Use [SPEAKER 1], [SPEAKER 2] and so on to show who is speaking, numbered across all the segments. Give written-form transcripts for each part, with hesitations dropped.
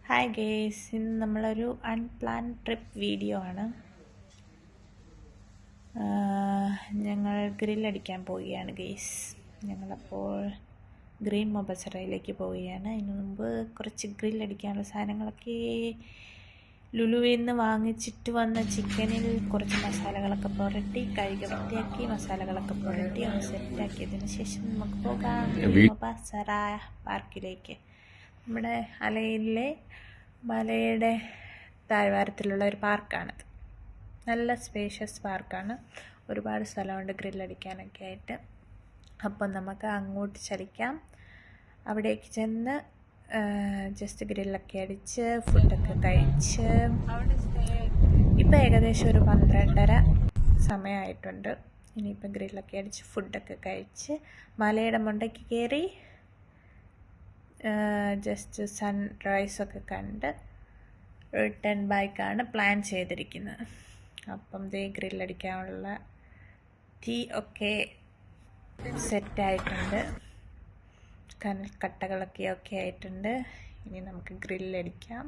[SPEAKER 1] Hi guys, ഇന്ന് നമ്മളൊരു unplanned trip video ആണ്. ഞങ്ങൾ ഗ്രില്ലടിക്കാൻ പോവുകയാണ് ഗേസ്. ഞങ്ങളപ്പോൾ ഗ്രീൻ മൊബസറയിലേക്ക് പോവുകയാണ്. അതിന് മുമ്പ് കുറച്ച് ഗ്രില്ലടിക്കാനുള്ള സാധനങ്ങളൊക്കെ ലുലുവിൽ നിന്ന് വാങ്ങിച്ചിട്ട് വന്ന ചിക്കനിൽ കുറച്ച് മസാലകളൊക്കെ പുരട്ടി കഴുകി വൃത്തിയാക്കി മസാലകളൊക്കെ പുരട്ടി ഒന്ന് സെറ്റാക്കിയതിന് ശേഷം നമുക്ക് പോകാം മൊബസറ പാർക്കിലേക്ക്. നമ്മുടെ അലയിലെ മലയുടെ താഴ്വാരത്തിലുള്ള ഒരു പാർക്കാണത്. നല്ല സ്പേഷ്യസ് പാർക്കാണ്. ഒരുപാട് സ്ഥലമുണ്ട് ഗ്രില്ലടിക്കാനൊക്കെ ആയിട്ട്. അപ്പം നമുക്ക് അങ്ങോട്ട് ചലിക്കാം. അവിടേക്ക് ചെന്ന് ജസ്റ്റ് ഗ്രില്ലൊക്കെ അടിച്ച് ഫുഡൊക്കെ കഴിച്ച് ഇപ്പം ഏകദേശം ഒരു 12:30 സമയമായിട്ടുണ്ട്. ഇനിയിപ്പം ഗ്രില്ലൊക്കെ അടിച്ച് ഫുഡൊക്കെ കഴിച്ച് മലയുടെ മുണ്ടയ്ക്ക് കയറി ജസ്റ്റ് സൺറൈസൊക്കെ കണ്ട് റിട്ടേൺ ബൈക്കാണ് പ്ലാൻ ചെയ്തിരിക്കുന്നത്. അപ്പം ദേ ഗ്രില്ലടിക്കാനുള്ള തീ ഒക്കെ സെറ്റായിട്ടുണ്ട്. കട്ടകളൊക്കെ ആയിട്ടുണ്ട്. ഇനി നമുക്ക് ഗ്രില്ലടിക്കാം.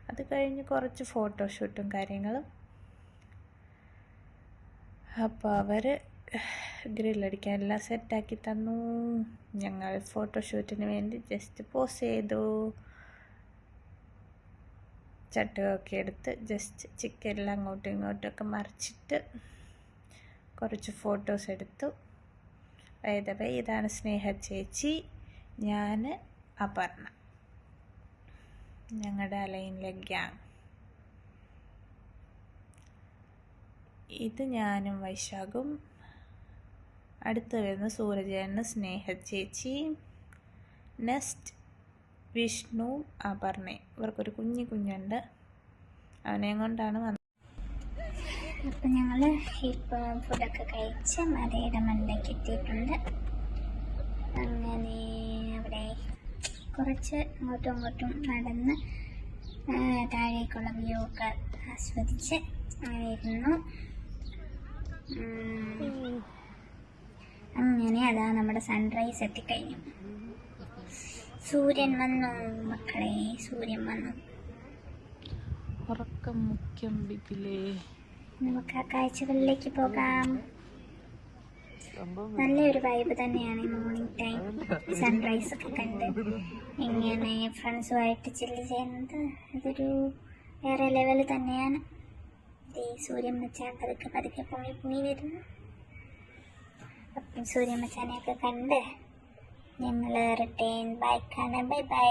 [SPEAKER 1] അത് കഴിഞ്ഞ് കുറച്ച് ഫോട്ടോഷൂട്ടും കാര്യങ്ങളും. അപ്പോൾ അവർ ഗ്രില്ലടിക്കാൻ എല്ലാം സെറ്റാക്കി തന്നു. ഞങ്ങൾ ഫോട്ടോഷൂട്ടിന് വേണ്ടി ജസ്റ്റ് പോസ് ചെയ്തു. ചട്ടുകമൊക്കെ എടുത്ത് ജസ്റ്റ് ചിക്കനെല്ലാം അങ്ങോട്ടും ഇങ്ങോട്ടുമൊക്കെ മറിച്ചിട്ട് കുറച്ച് ഫോട്ടോസ് എടുത്തു. വൈദവേ ഇതാണ് സ്നേഹ ചേച്ചി, ഞാൻ അപർണ, ഞങ്ങളുടെ അലൈനിലെ ഗ്യാങ്. ഇത് ഞാനും വൈശാഖും. അടുത്ത് വരുന്ന സൂരജേണ്, സ്നേഹ ചേച്ചി, നെക്സ്റ്റ് വിഷ്ണു, അപർണ. ഇവർക്കൊരു കുഞ്ഞുണ്ട്. അവനെയും കൊണ്ടാണ് വന്നത്.
[SPEAKER 2] അപ്പം ഞങ്ങൾ ഇപ്പോൾ ഫുഡൊക്കെ കഴിച്ച് മലയുടെ മണ്ടയ്ക്ക് എത്തിയിട്ടുണ്ട്. അങ്ങനെ അവിടെ കുറച്ച് അങ്ങോട്ടും ഇങ്ങോട്ടും നടന്ന് താഴേക്കുള്ള വ്യൂ ഒക്കെ ആസ്വദിച്ച് അങ്ങനെ ഇരുന്നു. അങ്ങനെ അതാ നമ്മുടെ സൺറൈസ് എത്തിക്കഴിഞ്ഞു. സൂര്യൻ വന്നു മക്കളെ, സൂര്യൻ വന്നു.
[SPEAKER 1] ഉറക്കം മുഖ്യം ബിബിലേ.
[SPEAKER 2] നമുക്ക് ആ കാഴ്ചകളിലേക്ക് പോകാം. നല്ലൊരു വൈബ് തന്നെയാണ് ഈ മോർണിംഗ് ടൈം സൺറൈസ് ഒക്കെ കണ്ട് ഇങ്ങനെ ഫ്രണ്ട്സുമായിട്ട് ചില്ല് ചെയ്യുന്നത്. അതൊരു വേറെ ലെവൽ തന്നെയാണ്. സൂര്യൻ മച്ചാൻ പതുക്കെ പൊങ്ങി വരുന്നു. അപ്പം സൂര്യൻ മച്ചാനെയൊക്കെ കണ്ട് ഞങ്ങൾ റിട്ടേൺ ബൈക്കാണ്. Bye bye.